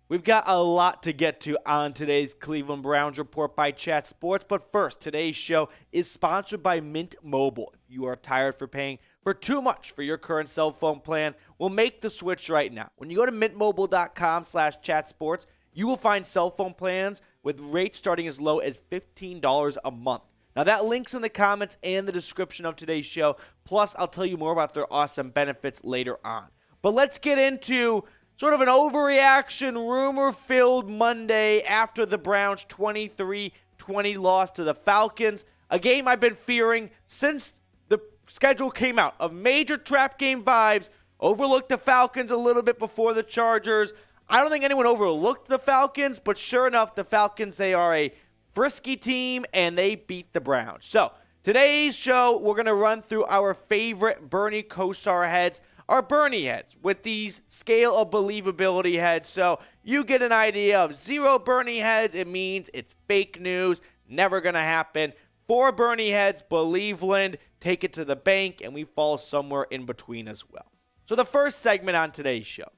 We've got a lot to get to on today's Cleveland Browns Report by Chat Sports, but first, today's show is sponsored by Mint Mobile. If you are tired for paying for too much for your current cell phone plan, well, make the switch right now. When you go to mintmobile.com/chatsports, you will find cell phone plans with rates starting as low as $15 a month. Now, that link's in the comments and the description of today's show. Plus, I'll tell you more about their awesome benefits later on. But let's get into sort of an overreaction, rumor-filled Monday after the Browns' 23-20 loss to the Falcons. A game I've been fearing since the schedule came out of major trap game vibes. Overlooked the Falcons a little bit before the Chargers. I don't think anyone overlooked the Falcons, but sure enough, the Falcons, they are a frisky team, and they beat the Browns. So, today's show, we're going to run through our favorite Bernie Kosar heads, our Bernie heads, with these scale of believability heads. So you get an idea of 0 Bernie heads, it means it's fake news, never going to happen. 4 Bernie heads, Believeland, take it to the bank, and we fall somewhere in between as well. So the first segment on today's show,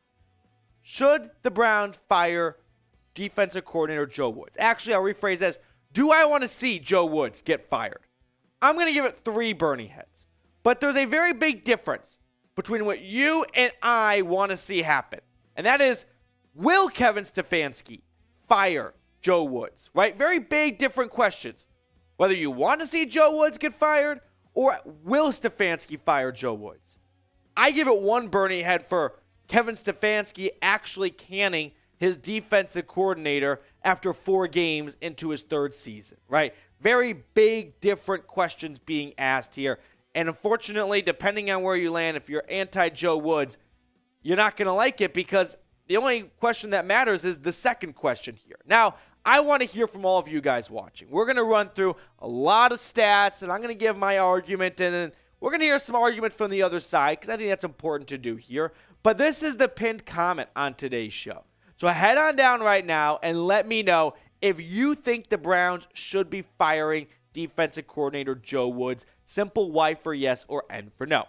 should the Browns fire defensive coordinator Joe Woods? Actually, I'll rephrase this. Do I want to see Joe Woods get fired? I'm going to give it 3 Bernie heads. But there's a very big difference between what you and I want to see happen. And that is, will Kevin Stefanski fire Joe Woods? Right? Very big, different questions. Whether you want to see Joe Woods get fired or will Stefanski fire Joe Woods? I give it 1 Bernie head for Kevin Stefanski actually canning his defensive coordinator after 4 games into his 3rd season, right? Very big, different questions being asked here. And unfortunately, depending on where you land, if you're anti-Joe Woods, you're not going to like it because the only question that matters is the second question here. Now, I want to hear from all of you guys watching. We're going to run through a lot of stats, and I'm going to give my argument, and then we're going to hear some arguments from the other side because I think that's important to do here. But this is the pinned comment on today's show. So head on down right now and let me know if you think the Browns should be firing defensive coordinator Joe Woods. Simple Y for yes or N for no.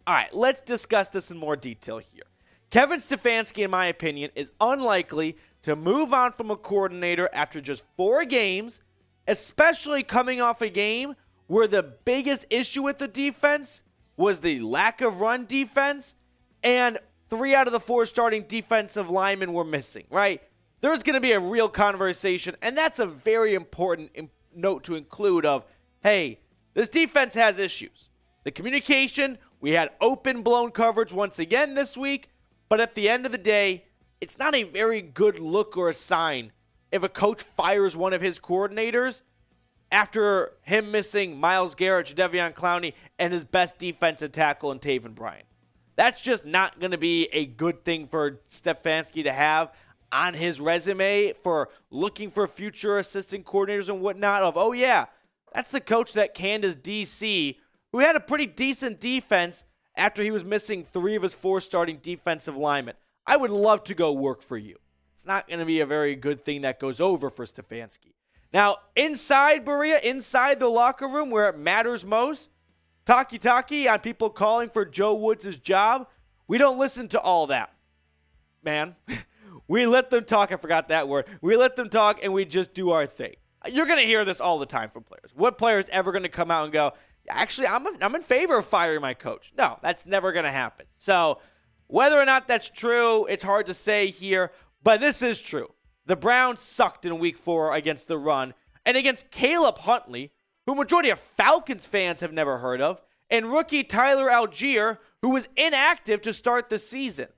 All right, let's discuss this in more detail here. Kevin Stefanski, in my opinion, is unlikely to move on from a coordinator after just 4 games, especially coming off a game where the biggest issue with the defense was the lack of run defense, and 3 out of the 4 starting defensive linemen were missing, right? There's going to be a real conversation, and that's a very important note to include of, hey, this defense has issues. The communication, we had open blown coverage once again this week, but at the end of the day, it's not a very good look or a sign if a coach fires one of his coordinators after him missing Myles Garrett, Jadeveon Clowney, and his best defensive tackle in Taven Bryan. That's just not going to be a good thing for Stefanski to have on his resume for looking for future assistant coordinators and whatnot of, oh yeah, that's the coach that canned his DC, who had a pretty decent defense after he was missing 3 of his 4 starting defensive linemen. I would love to go work for you. It's not going to be a very good thing that goes over for Stefanski. Now, inside Berea, inside the locker room where it matters most, talkie on people calling for Joe Woods' job, we don't listen to all that, man. We let them talk. I forgot that word. We let them talk, and we just do our thing. You're going to hear this all the time from players. What player is ever going to come out and go, actually, I'm in favor of firing my coach? No, that's never going to happen. So whether or not that's true, it's hard to say here, but this is true. The Browns sucked in Week 4 against the run and against Caleb Huntley, who majority of Falcons fans have never heard of, and rookie Tyler Algier, who was inactive to start the season.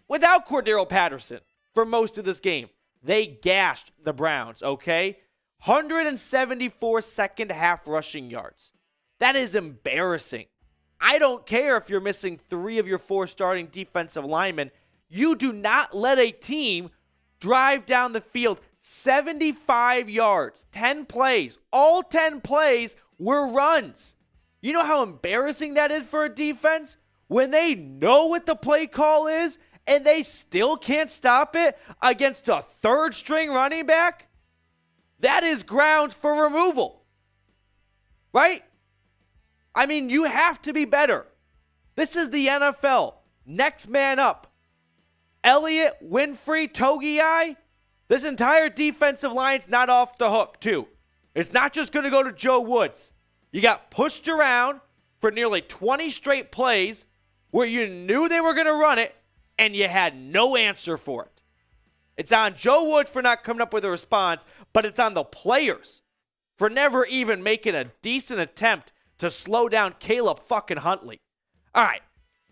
Without Cordero Patterson for most of this game, they gashed the Browns, okay? 174 second half rushing yards. That is embarrassing. I don't care if you're missing 3 of your 4 starting defensive linemen. You do not let a team drive down the field 75 yards, 10 plays. All 10 plays were runs. You know how embarrassing that is for a defense? When they know what the play call is and they still can't stop it against a 3rd string running back? That is grounds for removal. Right? I mean, you have to be better. This is the NFL. Next man up. Elliott, Winfrey, Tigiai. This entire defensive line's not off the hook, too. It's not just going to go to Joe Woods. You got pushed around for nearly 20 straight plays where you knew they were going to run it, and you had no answer for it. It's on Joe Woods for not coming up with a response, but it's on the players for never even making a decent attempt to slow down Caleb fucking Huntley. All right,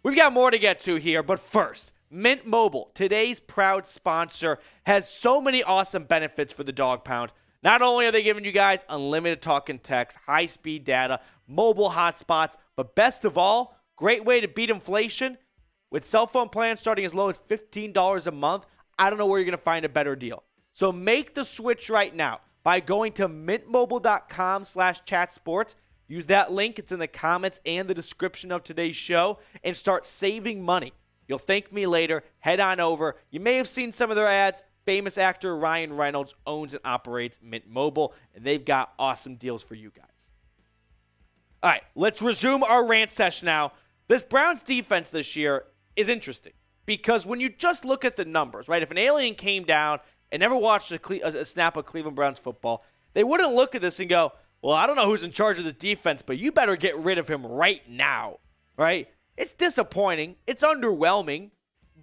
we've got more to get to here, but first, Mint Mobile, today's proud sponsor, has so many awesome benefits for the Dog Pound. Not only are they giving you guys unlimited talk and text, high-speed data, mobile hotspots, but best of all, great way to beat inflation. With cell phone plans starting as low as $15 a month, I don't know where you're going to find a better deal. So make the switch right now by going to mintmobile.com/chatsports. Use that link. It's in the comments and the description of today's show, and start saving money. You'll thank me later. Head on over. You may have seen some of their ads. Famous actor Ryan Reynolds owns and operates Mint Mobile, and they've got awesome deals for you guys. All right, let's resume our rant session now. This Browns defense this year is interesting because when you just look at the numbers, right? If an alien came down and never watched a snap of Cleveland Browns football, they wouldn't look at this and go, well, I don't know who's in charge of this defense, but you better get rid of him right now, right? It's disappointing. It's underwhelming,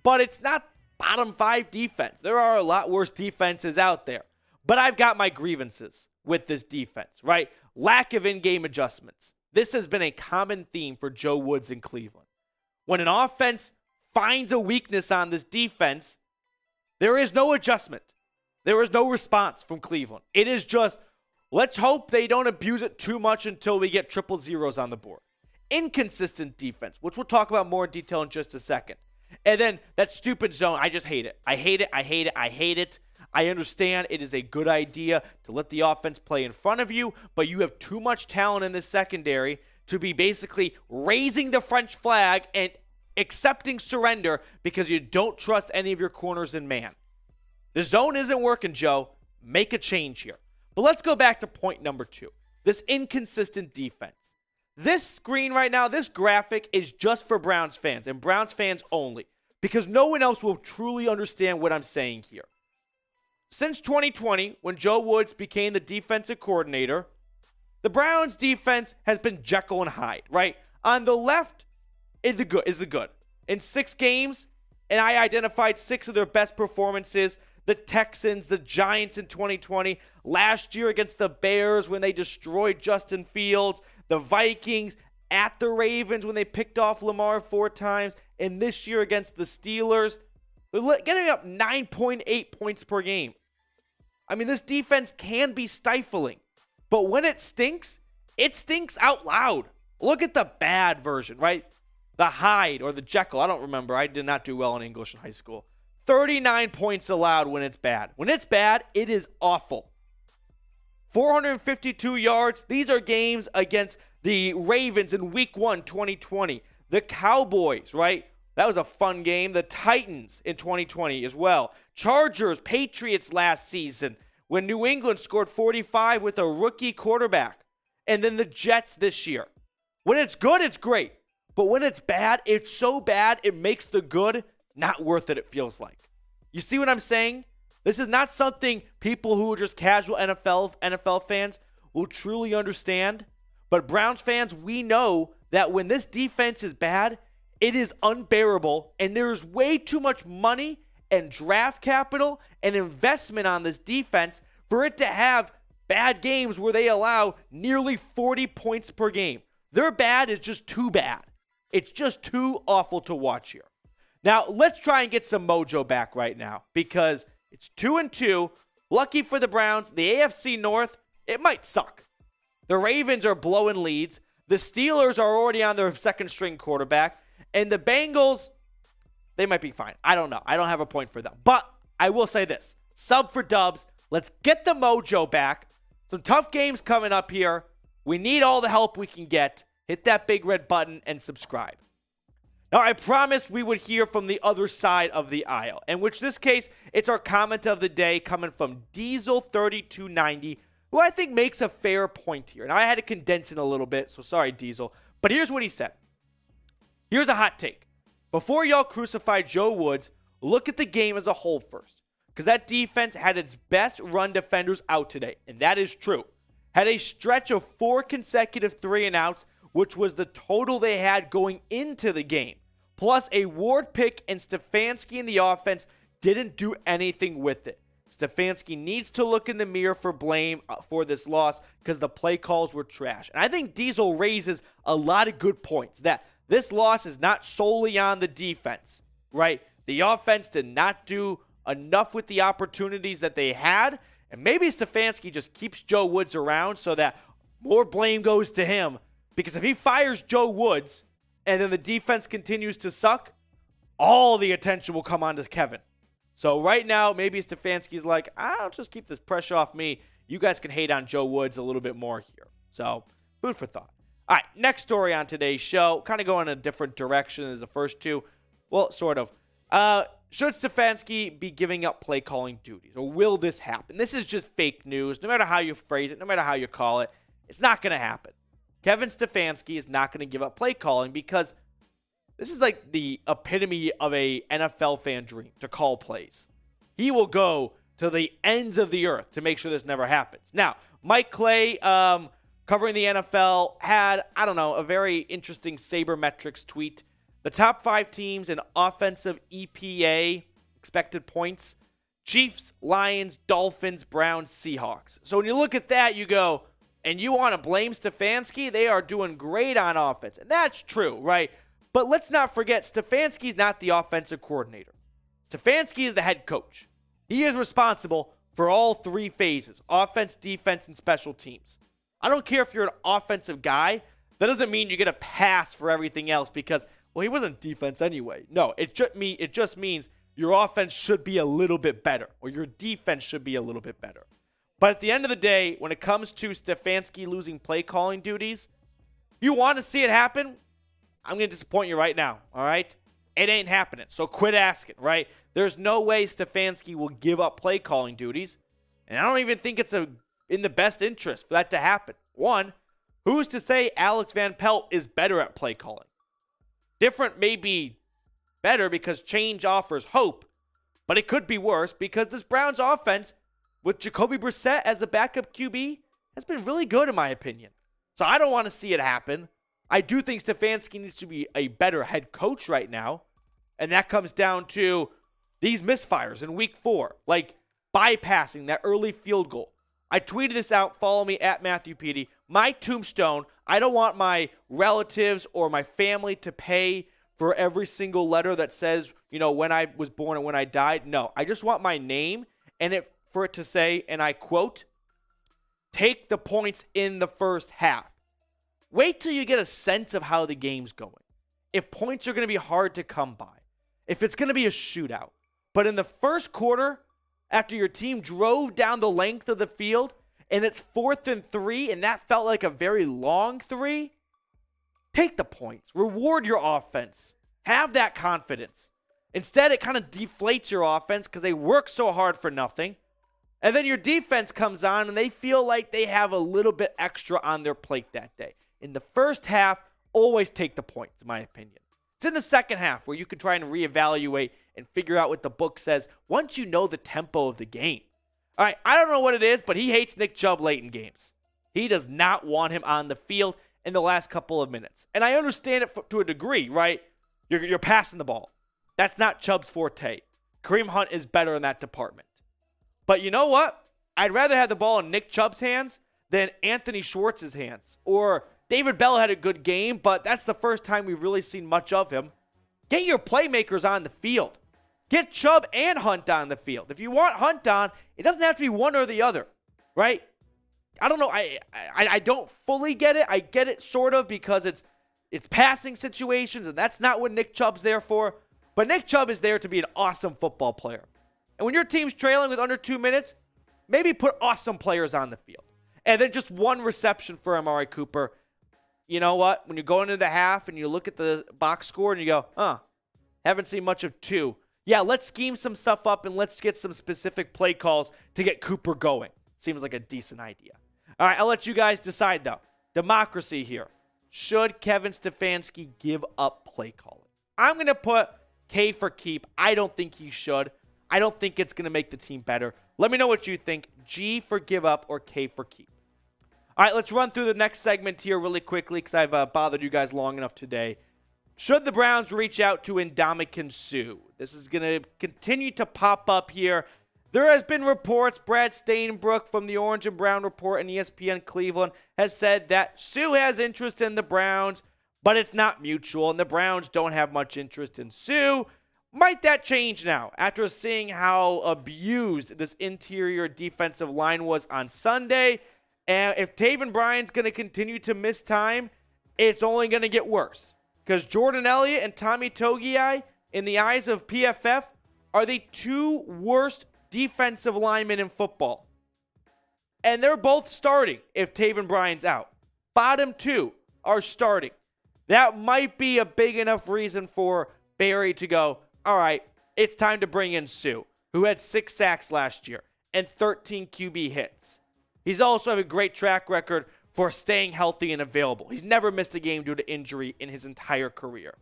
but it's not bottom 5 defense. There are a lot worse defenses out there. But I've got my grievances with this defense, right? Lack of in-game adjustments. This has been a common theme for Joe Woods in Cleveland. When an offense finds a weakness on this defense, there is no adjustment. There is no response from Cleveland. It is just, let's hope they don't abuse it too much until we get triple zeros on the board. Inconsistent defense, which we'll talk about more in detail in just a second. And then that stupid zone, I just hate it. I hate it. I understand it is a good idea to let the offense play in front of you, but you have too much talent in the secondary to be basically raising the French flag and accepting surrender because you don't trust any of your corners in man. The zone isn't working, Joe. Make a change here. But let's go back to point number 2. This inconsistent defense. This screen right now, this graphic is just for Browns fans and Browns fans only because no one else will truly understand what I'm saying here. Since 2020, when Joe Woods became the defensive coordinator, the Browns defense has been Jekyll and Hyde, right? On the left is the good. In 6 games, and I identified 6 of their best performances, the Texans, the Giants in 2020, last year against the Bears when they destroyed Justin Fields, the Vikings, at the Ravens when they picked off Lamar 4 times, and this year against the Steelers, they're getting up 9.8 points per game. I mean, this defense can be stifling, but when it stinks out loud. Look at the bad version, right? The Hyde or the Jekyll, I don't remember. I did not do well in English in high school. 39 points allowed when it's bad. When it's bad, it is awful. 452 yards. These are games against the Ravens in Week 1, 2020. The Cowboys, right? That was a fun game. The Titans in 2020 as well. Chargers, Patriots last season when New England scored 45 with a rookie quarterback. And then the Jets this year. When it's good, it's great. But when it's bad, it's so bad it makes the good not worth it feels like. You see what I'm saying? This is not something people who are just casual NFL fans will truly understand. But Browns fans, we know that when this defense is bad, it is unbearable. And there's way too much money and draft capital and investment on this defense for it to have bad games where they allow nearly 40 points per game. Their bad is just too bad. It's just too awful to watch here. Now, let's try and get some mojo back right now because it's 2-2. Lucky for the Browns, the AFC North, it might suck. The Ravens are blowing leads. The Steelers are already on their second-string quarterback. And the Bengals, they might be fine. I don't know. I don't have a point for them. But I will say this. Sub for dubs. Let's get the mojo back. Some tough games coming up here. We need all the help we can get. Hit that big red button and subscribe. Now, I promised we would hear from the other side of the aisle, in which this case, it's our comment of the day coming from Diesel3290, who I think makes a fair point here. Now, I had to condense it a little bit, so sorry, Diesel. But here's what he said. Here's a hot take. Before y'all crucify Joe Woods, look at the game as a whole first. Because that defense had its best run defenders out today. And that is true. Had a stretch of 4 consecutive 3-and-outs, which was the total they had going into the game. Plus a Ward pick, and Stefanski in the offense didn't do anything with it. Stefanski needs to look in the mirror for blame for this loss because the play calls were trash. And I think Diesel raises a lot of good points that this loss is not solely on the defense, right? The offense did not do enough with the opportunities that they had. And maybe Stefanski just keeps Joe Woods around so that more blame goes to him. Because if he fires Joe Woods and then the defense continues to suck, all the attention will come on to Kevin. So right now, maybe Stefanski's like, I'll just keep this pressure off me. You guys can hate on Joe Woods a little bit more here. So, food for thought. All right, next story on today's show. Kind of going in a different direction as the first two. Well, sort of. Should Stefanski be giving up play calling duties? Or will this happen? This is just fake news. No matter how you phrase it, no matter how you call it, it's not going to happen. Kevin Stefanski is not going to give up play calling because this is like the epitome of a NFL fan dream, to call plays. He will go to the ends of the earth to make sure this never happens. Now, Mike Clay, covering the NFL, had, a very interesting sabermetrics tweet. The top 5 teams in offensive EPA, expected points: Chiefs, Lions, Dolphins, Browns, Seahawks. So when you look at that, you go, and you want to blame Stefanski? They are doing great on offense. And that's true, right? But let's not forget, Stefanski's not the offensive coordinator. Stefanski is the head coach. He is responsible for all 3 phases: offense, defense, and special teams. I don't care if you're an offensive guy. That doesn't mean you get a pass for everything else because, well, he wasn't defense anyway. No, it just means your offense should be a little bit better, or your defense should be a little bit better. But at the end of the day, when it comes to Stefanski losing play calling duties, if you want to see it happen, I'm going to disappoint you right now, all right? It ain't happening, so quit asking, right? There's no way Stefanski will give up play calling duties, and I don't even think it's in the best interest for that to happen. One, who's to say Alex Van Pelt is better at play calling? Different may be better because change offers hope, but it could be worse because this Browns offense with Jacoby Brissett as the backup QB has been really good in my opinion. So I don't want to see it happen. I do think Stefanski needs to be a better head coach right now, and that comes down to these misfires in week 4, like bypassing that early field goal. I tweeted this out. Follow me at Matthew Petey. My tombstone, I don't want my relatives or my family to pay for every single letter that says, when I was born and when I died. No, I just want my name and for it to say, and I quote, "Take the points in the first half." Wait till you get a sense of how the game's going. If points are going to be hard to come by, if it's going to be a shootout. But in the first quarter, after your team drove down the length of the field and it's 4th and 3 and that felt like a very long 3, take the points. Reward your offense. Have that confidence. Instead, it kind of deflates your offense because they work so hard for nothing. And then your defense comes on and they feel like they have a little bit extra on their plate that day. In the first half, always take the points, in my opinion. It's in the second half where you can try and reevaluate and figure out what the book says once you know the tempo of the game. All right, I don't know what it is, but he hates Nick Chubb late in games. He does not want him on the field in the last couple of minutes. And I understand it to a degree, right? You're passing the ball. That's not Chubb's forte. Kareem Hunt is better in that department. But you know what? I'd rather have the ball in Nick Chubb's hands than Anthony Schwartz's hands. Or David Bell had a good game, but that's the first time we've really seen much of him. Get your playmakers on the field. Get Chubb and Hunt on the field. If you want Hunt on, it doesn't have to be one or the other, right? I don't know. I don't fully get it. I get it sort of because it's passing situations, and that's not what Nick Chubb's there for. But Nick Chubb is there to be an awesome football player. And when your team's trailing with under 2 minutes, maybe put awesome players on the field. And then just one reception for Amari Cooper. You know what? When you go into the half and you look at the box score and you go, haven't seen much of 2. Yeah, let's scheme some stuff up and let's get some specific play calls to get Cooper going. Seems like a decent idea. All right, I'll let you guys decide, though. Democracy here. should Kevin Stefanski give up play calling? I'm going to put K for keep. I don't think he should. I don't think it's going to make the team better. Let me know what you think. G for give up or K for keep. All right, let's run through the next segment here really quickly because I've bothered you guys long enough today. Should the Browns reach out to Ndamukong Suh? This is going to continue to pop up here. There has been reports, Brad Stainbrook from the Orange and Brown Report and ESPN Cleveland has said that Suh has interest in the Browns, but it's not mutual, and the Browns don't have much interest in Suh. Might that change now after seeing how abused this interior defensive line was on Sunday? And if Taven Bryan's going to continue to miss time, it's only going to get worse. Because Jordan Elliott and Tommy Tigiai, in the eyes of PFF, are the two worst defensive linemen in football. And they're both starting if Taven Bryan's out. Bottom two are starting. That might be a big enough reason for Barry to go, all right, it's time to bring in Suh, who had 6 sacks last year and 13 QB hits. He's also have a great track record for staying healthy and available. He's never missed a game due to injury in his entire career.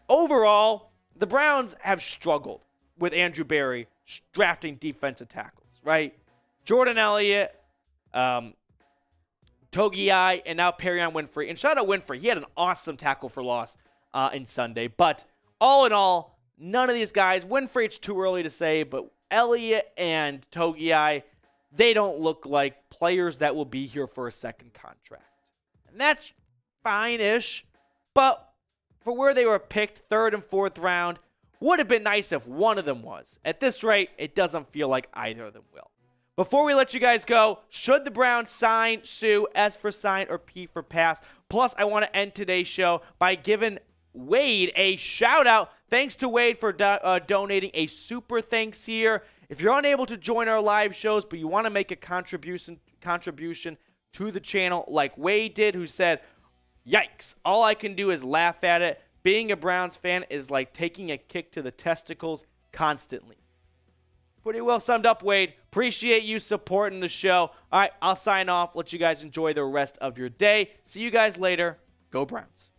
Overall, the Browns have struggled with Andrew Barry drafting defensive tackles, right? Jordan Elliott, Tigiai, and now Perrion Winfrey. And shout out Winfrey. He had an awesome tackle for loss in Sunday. But all in all, none of these guys, Winfrey, it's too early to say, but Elliott and Tigiai, they don't look like players that will be here for a second contract. And that's fine-ish, but for where they were picked, 3rd and 4th round, would have been nice if one of them was. At this rate, it doesn't feel like either of them will. Before we let you guys go, should the Browns sign Suh, S for sign or P for pass? Plus, I want to end today's show by giving Wade a shout-out. Thanks to Wade for donating a super thanks here. If you're unable to join our live shows, but you want to make a contribution to the channel like Wade did, who said, yikes, all I can do is laugh at it. Being a Browns fan is like taking a kick to the testicles constantly. Pretty well summed up, Wade. Appreciate you supporting the show. All right, I'll sign off. Let you guys enjoy the rest of your day. See you guys later. Go Browns.